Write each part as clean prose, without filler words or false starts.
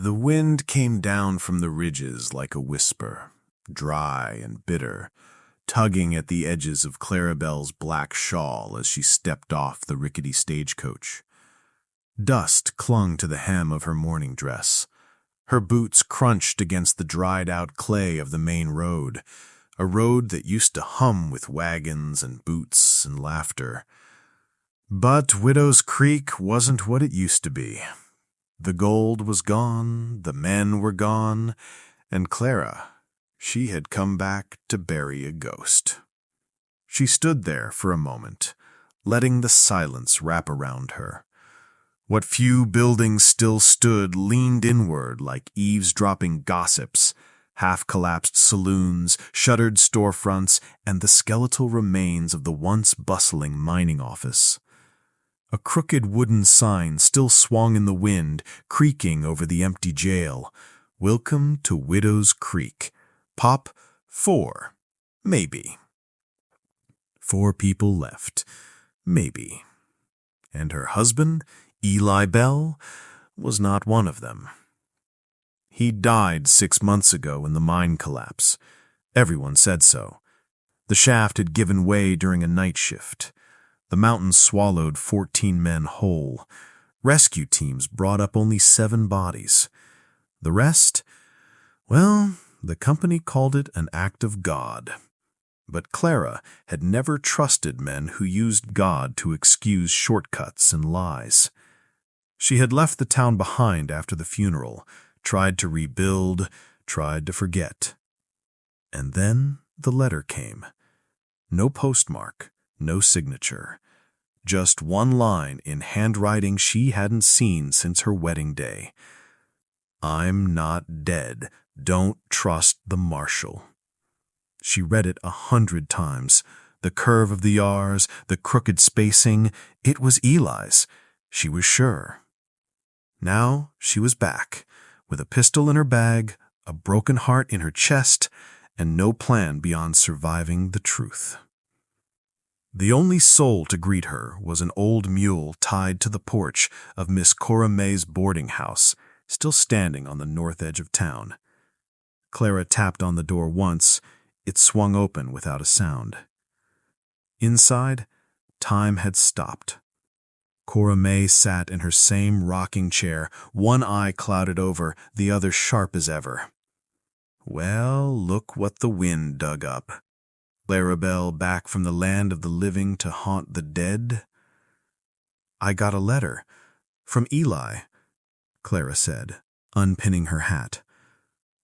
The wind came down from the ridges like a whisper, dry and bitter, tugging at the edges of Clara Bell's black shawl as she stepped off the rickety stagecoach. Dust clung to the hem of her morning dress. Her boots crunched against the dried-out clay of the main road, a road that used to hum with wagons and boots and laughter. But Widow's Creek wasn't what it used to be. The gold was gone, the men were gone, and Clara, she had come back to bury a ghost. She stood there for a moment, letting the silence wrap around her. What few buildings still stood leaned inward like eavesdropping gossips, half-collapsed saloons, shuttered storefronts, and the skeletal remains of the once bustling mining office. A crooked wooden sign still swung in the wind, creaking over the empty jail. "Welcome to Widow's Creek. Pop 4. Maybe." 4 people left. Maybe. And her husband, Eli Bell, was not one of them. He died 6 months ago in the mine collapse. Everyone said so. The shaft had given way during a night shift. The mountain swallowed 14 men whole. Rescue teams brought up only 7 bodies. The rest, well, the company called it an act of God. But Clara had never trusted men who used God to excuse shortcuts and lies. She had left the town behind after the funeral, tried to rebuild, tried to forget. And then the letter came. No postmark, no signature. Just one line in handwriting she hadn't seen since her wedding day. "I'm not dead. Don't trust the marshal." She read it 100 times. The curve of the R's, the crooked spacing, it was Eli's. She was sure. Now she was back, with a pistol in her bag, a broken heart in her chest, and no plan beyond surviving the truth. The only soul to greet her was an old mule tied to the porch of Miss Cora May's boarding house, still standing on the north edge of town. Clara tapped on the door once. It swung open without a sound. Inside, time had stopped. Cora May sat in her same rocking chair, one eye clouded over, the other sharp as ever. Well, look what the wind dug up. Clara Bell back from the land of the living to haunt the dead? "I got a letter. From Eli," Clara said, unpinning her hat.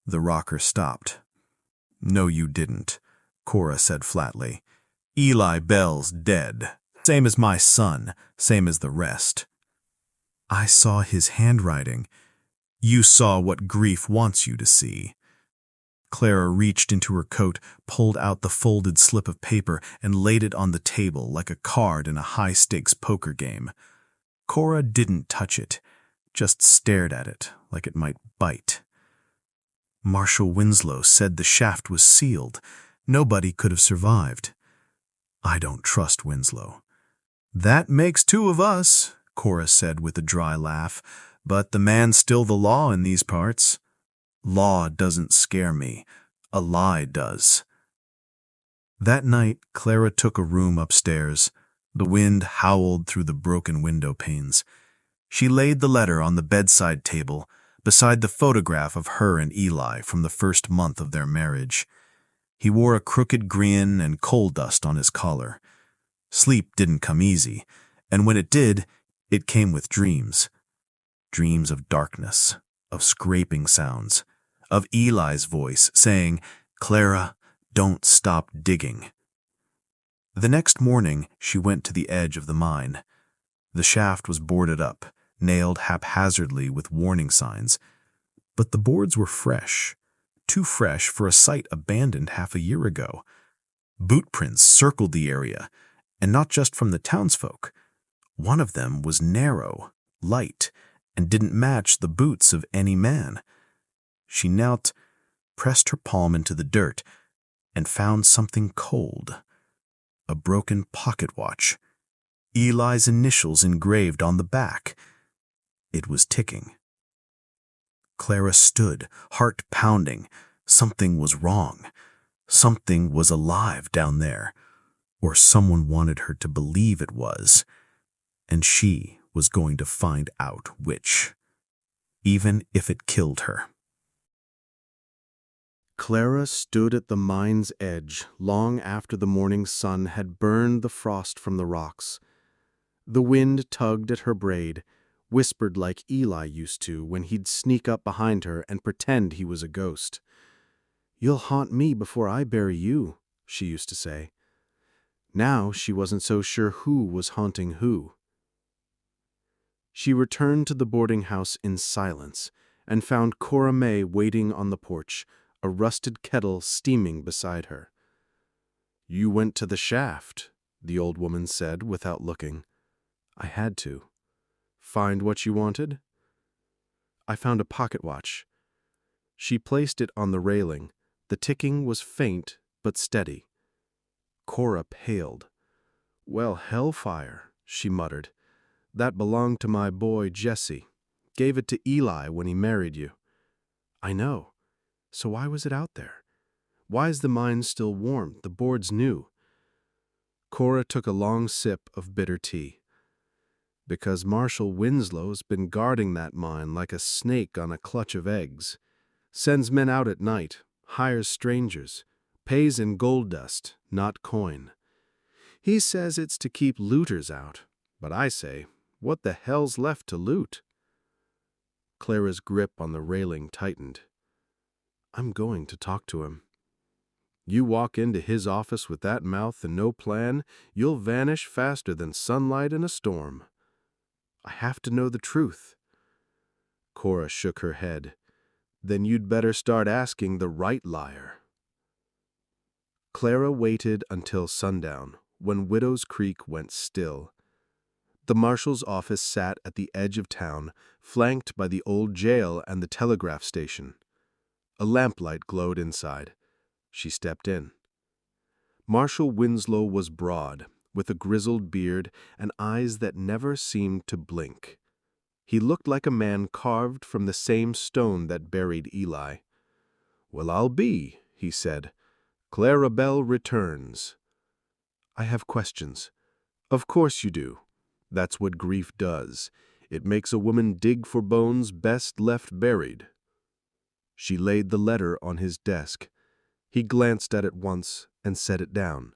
The rocker stopped. "No, you didn't," Cora said flatly. "Eli Bell's dead. Same as my son, same as the rest." "I saw his handwriting." "You saw what grief wants you to see." Clara reached into her coat, pulled out the folded slip of paper, and laid it on the table like a card in a high-stakes poker game. Cora didn't touch it, just stared at it like it might bite. "Marshal Winslow said the shaft was sealed. Nobody could have survived." "I don't trust Winslow." "That makes 2 of us," Cora said with a dry laugh, "but the man's still the law in these parts." "Law doesn't scare me. A lie does." That night, Clara took a room upstairs. The wind howled through the broken window panes. She laid the letter on the bedside table, beside the photograph of her and Eli from the first month of their marriage. He wore a crooked grin and coal dust on his collar. Sleep didn't come easy, and when it did, it came with dreams. Dreams of darkness, of scraping sounds, of Eli's voice saying, "Clara, don't stop digging." The next morning, she went to the edge of the mine. The shaft was boarded up, nailed haphazardly with warning signs. But the boards were fresh, too fresh for a site abandoned half a year ago. Boot prints circled the area, and not just from the townsfolk. One of them was narrow, light, and didn't match the boots of any man. She knelt, pressed her palm into the dirt, and found something cold. A broken pocket watch. Eli's initials engraved on the back. It was ticking. Clara stood, heart pounding. Something was wrong. Something was alive down there, or someone wanted her to believe it was, and she was going to find out which, even if it killed her. Clara stood at the mine's edge long after the morning sun had burned the frost from the rocks. The wind tugged at her braid, whispered like Eli used to when he'd sneak up behind her and pretend he was a ghost. "You'll haunt me before I bury you," she used to say. Now she wasn't so sure who was haunting who. She returned to the boarding house in silence and found Cora May waiting on the porch, a rusted kettle steaming beside her. "You went to the shaft," the old woman said without looking. "I had to." "Find what you wanted?" "I found a pocket watch." She placed it on the railing. The ticking was faint but steady. Cora paled. "Well, hellfire," she muttered. "That belonged to my boy Jesse. Gave it to Eli when he married you." "I know. So why was it out there? Why is the mine still warm? The board's new." Cora took a long sip of bitter tea. "Because Marshal Winslow's been guarding that mine like a snake on a clutch of eggs. Sends men out at night, hires strangers, pays in gold dust, not coin. He says it's to keep looters out, but I say, what the hell's left to loot?" Clara's grip on the railing tightened. "I'm going to talk to him." "You walk into his office with that mouth and no plan, you'll vanish faster than sunlight in a storm." "I have to know the truth." Cora shook her head. "Then you'd better start asking the right liar." Clara waited until sundown, when Widow's Creek went still. The marshal's office sat at the edge of town, flanked by the old jail and the telegraph station. A lamplight glowed inside. She stepped in. Marshal Winslow was broad, with a grizzled beard and eyes that never seemed to blink. He looked like a man carved from the same stone that buried Eli. "Well, I'll be," he said. "Clara Bell returns." "I have questions." "Of course you do. That's what grief does. It makes a woman dig for bones best left buried." She laid the letter on his desk. He glanced at it once and set it down.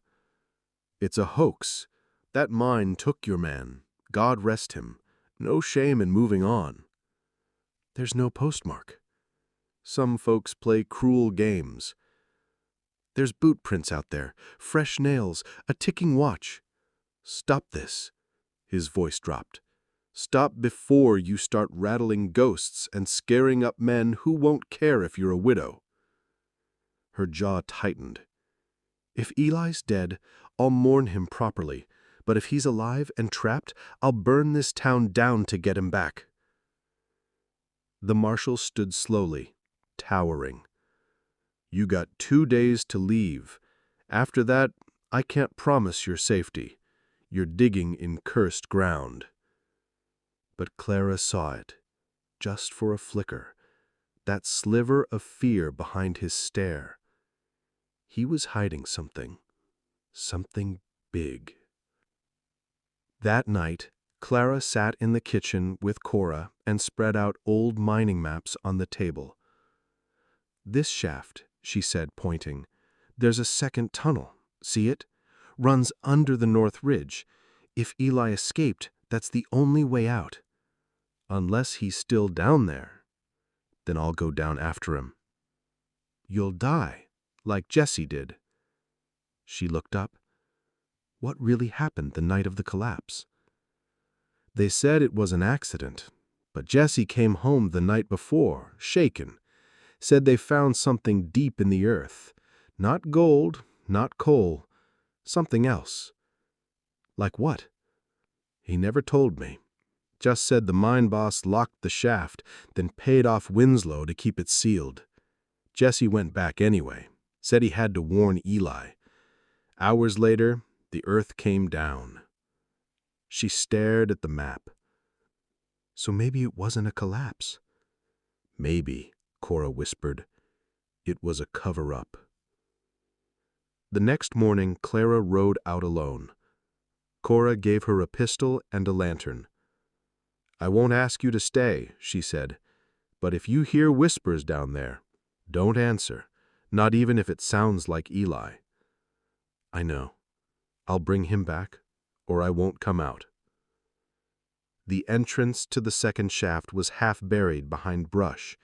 "It's a hoax. That mine took your man. God rest him. No shame in moving on." "There's no postmark." "Some folks play cruel games." "There's boot prints out there, fresh nails, a ticking watch." "Stop this." His voice dropped. "Stop before you start rattling ghosts and scaring up men who won't care if you're a widow." Her jaw tightened. "If Eli's dead, I'll mourn him properly, but if he's alive and trapped, I'll burn this town down to get him back." The marshal stood slowly, towering. "You got 2 days to leave. After that, I can't promise your safety. You're digging in cursed ground." But Clara saw it, just for a flicker, that sliver of fear behind his stare. He was hiding something big. That night, Clara sat in the kitchen with Cora and spread out old mining maps on the table. "This shaft," she said, pointing. "There's a second tunnel. See it? Runs under the North Ridge. If Eli escaped, that's the only way out. Unless he's still down there. Then I'll go down after him." "You'll die, like Jesse did." She looked up. "What really happened the night of the collapse?" "They said it was an accident, but Jesse came home the night before, shaken. Said they found something deep in the earth. Not gold, not coal, something else." "Like what?" "He never told me. Just said the mine boss locked the shaft, then paid off Winslow to keep it sealed. Jesse went back anyway, said he had to warn Eli. Hours later, the earth came down." She stared at the map. "So maybe it wasn't a collapse." Maybe, Cora whispered. It was a cover-up. The next morning, Clara rode out alone. Cora gave her a pistol and a lantern. "I won't ask you to stay," she said, "but if you hear whispers down there, don't answer, not even if it sounds like Eli." "I know. I'll bring him back, or I won't come out." The entrance to the second shaft was half buried behind brush.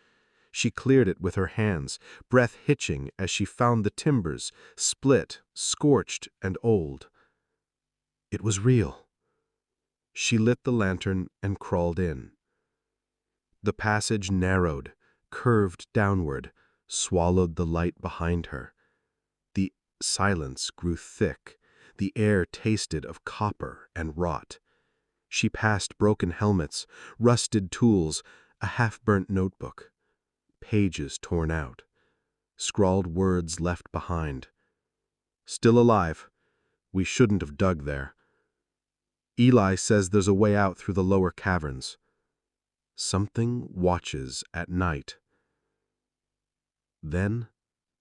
She cleared it with her hands, breath hitching as she found the timbers, split, scorched, and old. It was real. She lit the lantern and crawled in. The passage narrowed, curved downward, swallowed the light behind her. The silence grew thick. The air tasted of copper and rot. She passed broken helmets, rusted tools, a half-burnt notebook. Pages torn out. Scrawled words left behind. "Still alive. We shouldn't have dug there. Eli says there's a way out through the lower caverns. Something watches at night." Then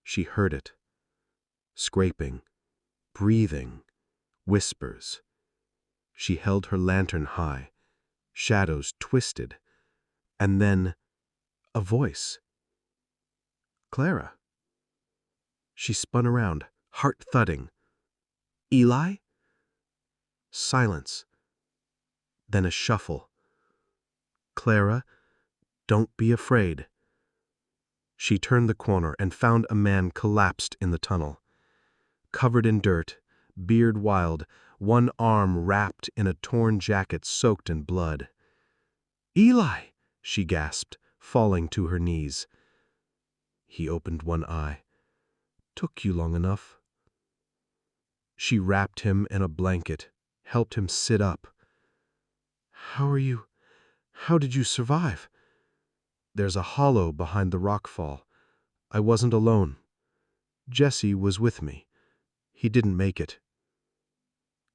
she heard it. Scraping, breathing, whispers. She held her lantern high. Shadows twisted. And then a voice. "Clara." She spun around, heart thudding. "Eli?" Silence. Then a shuffle. "Clara, don't be afraid." She turned the corner and found a man collapsed in the tunnel. Covered in dirt, beard wild, one arm wrapped in a torn jacket soaked in blood. "Eli!" she gasped, falling to her knees. He opened one eye. "Took you long enough." She wrapped him in a blanket, helped him sit up. "How are you? How did you survive?" "There's a hollow behind the rockfall. I wasn't alone. Jesse was with me. He didn't make it."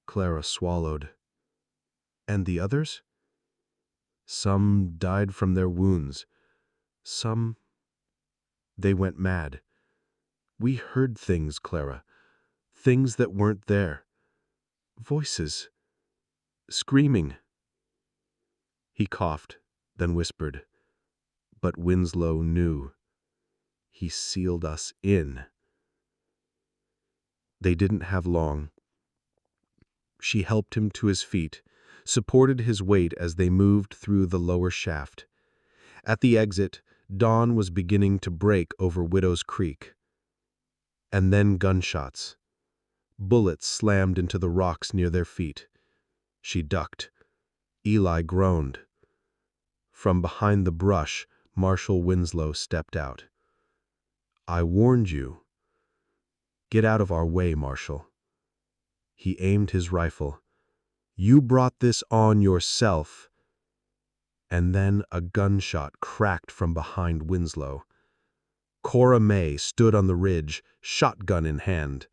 Clara swallowed. "And the others?" "Some died from their wounds. Some... they went mad. We heard things, Clara. Things that weren't there. Voices. Screaming." He coughed, then whispered. "But Winslow knew. He sealed us in." They didn't have long. She helped him to his feet, supported his weight as they moved through the lower shaft. At the exit, dawn was beginning to break over Widow's Creek. And then gunshots. Bullets slammed into the rocks near their feet. She ducked. Eli groaned. From behind the brush, Marshal Winslow stepped out. "I warned you." "Get out of our way, Marshal." He aimed his rifle. "You brought this on yourself." And then a gunshot cracked from behind Winslow. Cora May stood on the ridge, shotgun in hand.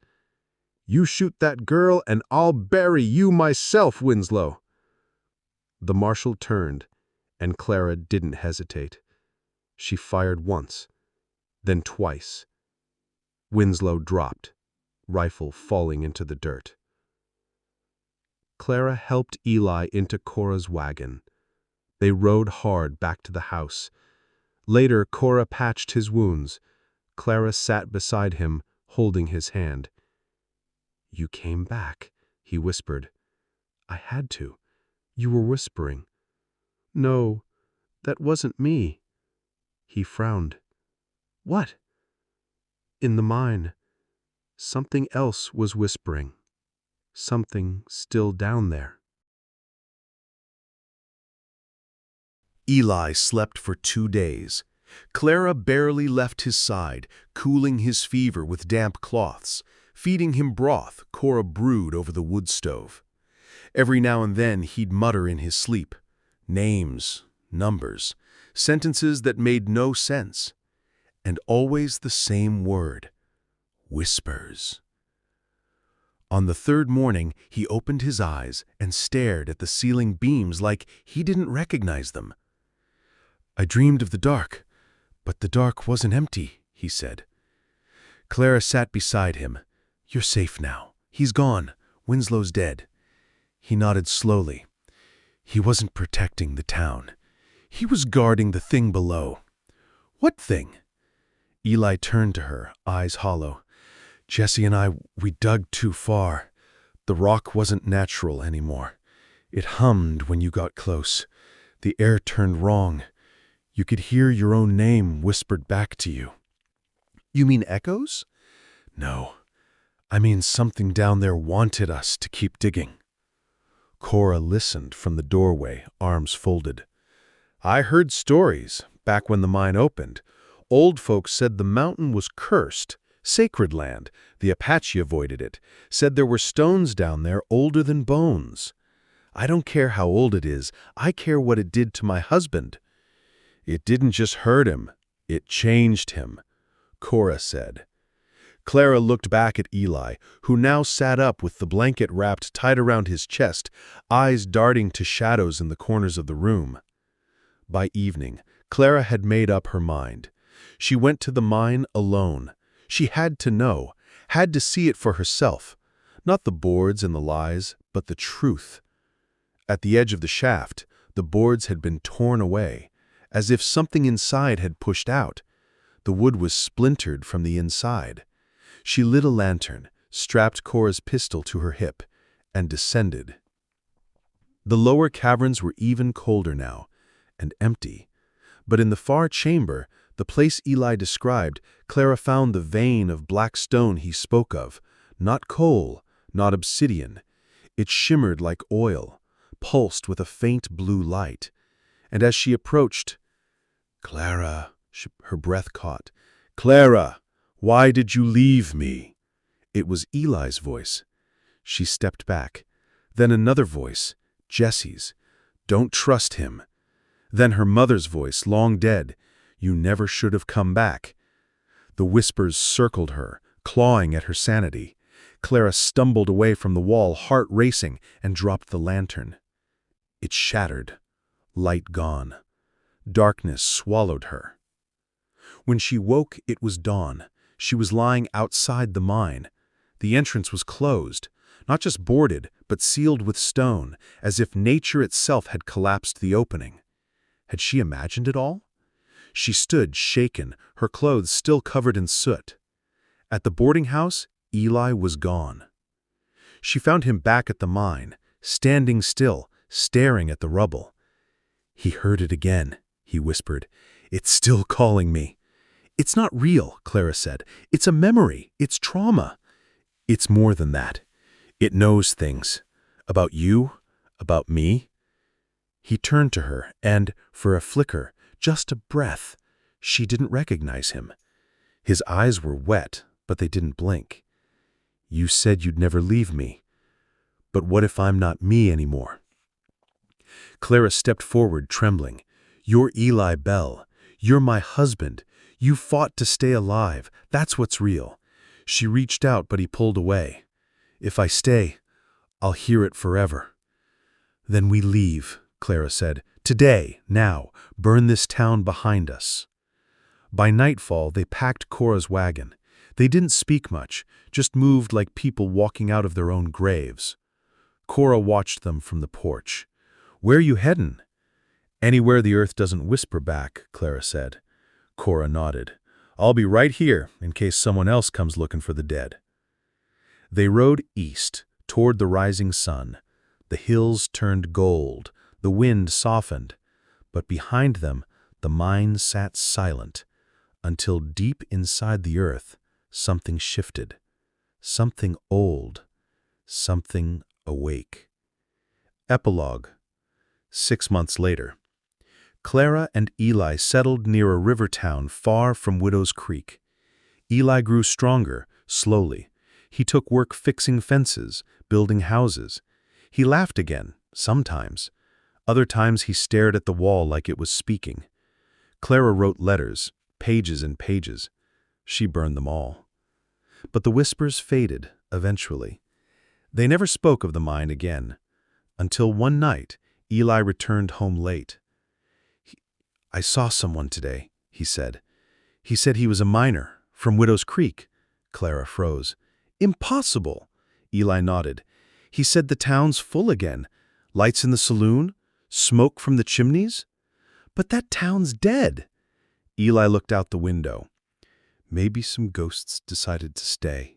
"You shoot that girl and I'll bury you myself, Winslow." The marshal turned, and Clara didn't hesitate. She fired once, then twice. Winslow dropped, rifle falling into the dirt. Clara helped Eli into Cora's wagon. They rode hard back to the house. Later, Cora patched his wounds. Clara sat beside him, holding his hand. "You came back," he whispered. "I had to. You were whispering." "No, that wasn't me." He frowned. "What?" "In the mine. Something else was whispering. Something still down there." Eli slept for 2 days. Clara barely left his side, cooling his fever with damp cloths, feeding him broth Cora brewed over the wood stove. Every now and then he'd mutter in his sleep, names, numbers, sentences that made no sense, and always the same word, whispers. On the third morning, he opened his eyes and stared at the ceiling beams like he didn't recognize them. "I dreamed of the dark. "But the dark wasn't empty," he said. Clara sat beside him. "You're safe now. He's gone. Winslow's dead." He nodded slowly. "He wasn't protecting the town. He was guarding the thing below." "What thing?" Eli turned to her, eyes hollow. "Jesse and we dug too far. The rock wasn't natural anymore. It hummed when you got close. The air turned wrong. You could hear your own name whispered back to you." "You mean echoes?" "No. I mean something down there wanted us to keep digging." Cora listened from the doorway, arms folded. "I heard stories, back when the mine opened. Old folks said the mountain was cursed, sacred land. The Apache avoided it, said there were stones down there older than bones. I don't care how old it is, I care what it did to my husband." "It didn't just hurt him, it changed him," Cora said. Clara looked back at Eli, who now sat up with the blanket wrapped tight around his chest, eyes darting to shadows in the corners of the room. By evening, Clara had made up her mind. She went to the mine alone. She had to know, had to see it for herself. Not the boards and the lies, but the truth. At the edge of the shaft, the boards had been torn away, as if something inside had pushed out. The wood was splintered from the inside. She lit a lantern, strapped Cora's pistol to her hip, and descended. The lower caverns were even colder now, and empty. But in the far chamber, the place Eli described, Clara found the vein of black stone he spoke of. Not coal, not obsidian. It shimmered like oil, pulsed with a faint blue light. And as she approached, "Clara," her breath caught. "Clara, why did you leave me?" It was Eli's voice. She stepped back. Then another voice, Jesse's. "Don't trust him." Then her mother's voice, long dead. "You never should have come back." The whispers circled her, clawing at her sanity. Clara stumbled away from the wall, heart racing, and dropped the lantern. It shattered. Light gone. Darkness swallowed her. When she woke, it was dawn. She was lying outside the mine. The entrance was closed, not just boarded, but sealed with stone, as if nature itself had collapsed the opening. Had she imagined it all? She stood, shaken, her clothes still covered in soot. At the boarding house, Eli was gone. She found him back at the mine, standing still, staring at the rubble. "He heard it again," he whispered. "It's still calling me." "It's not real," Clara said. "It's a memory. It's trauma." "It's more than that. It knows things. About you, about me." He turned to her, and, for a flicker, just a breath, she didn't recognize him. His eyes were wet, but they didn't blink. "You said you'd never leave me. But what if I'm not me anymore?" Clara stepped forward, trembling. "You're Eli Bell. You're my husband. You fought to stay alive. That's what's real." She reached out, but he pulled away. "If I stay, I'll hear it forever." "Then we leave," Clara said. "Today, now, burn this town behind us." By nightfall, they packed Cora's wagon. They didn't speak much, just moved like people walking out of their own graves. Cora watched them from the porch. "Where you headin'?" "Anywhere the earth doesn't whisper back," Clara said. Cora nodded. "I'll be right here in case someone else comes looking for the dead." They rode east, toward the rising sun. The hills turned gold, the wind softened, but behind them the mine sat silent, until deep inside the earth something shifted. Something old, something awake. Epilogue. 6 months later. Clara and Eli settled near a river town far from Widow's Creek. Eli grew stronger, slowly. He took work fixing fences, building houses. He laughed again, sometimes. Other times he stared at the wall like it was speaking. Clara wrote letters, pages and pages. She burned them all. But the whispers faded, eventually. They never spoke of the mine again, until one night Eli returned home late. "I saw someone today," he said. He said he was a miner, from Widow's Creek. Clara froze. Impossible. Eli nodded. He said the town's full again. Lights in the saloon, smoke from the chimneys. But that town's dead. Eli looked out the window. Maybe some ghosts decided to stay.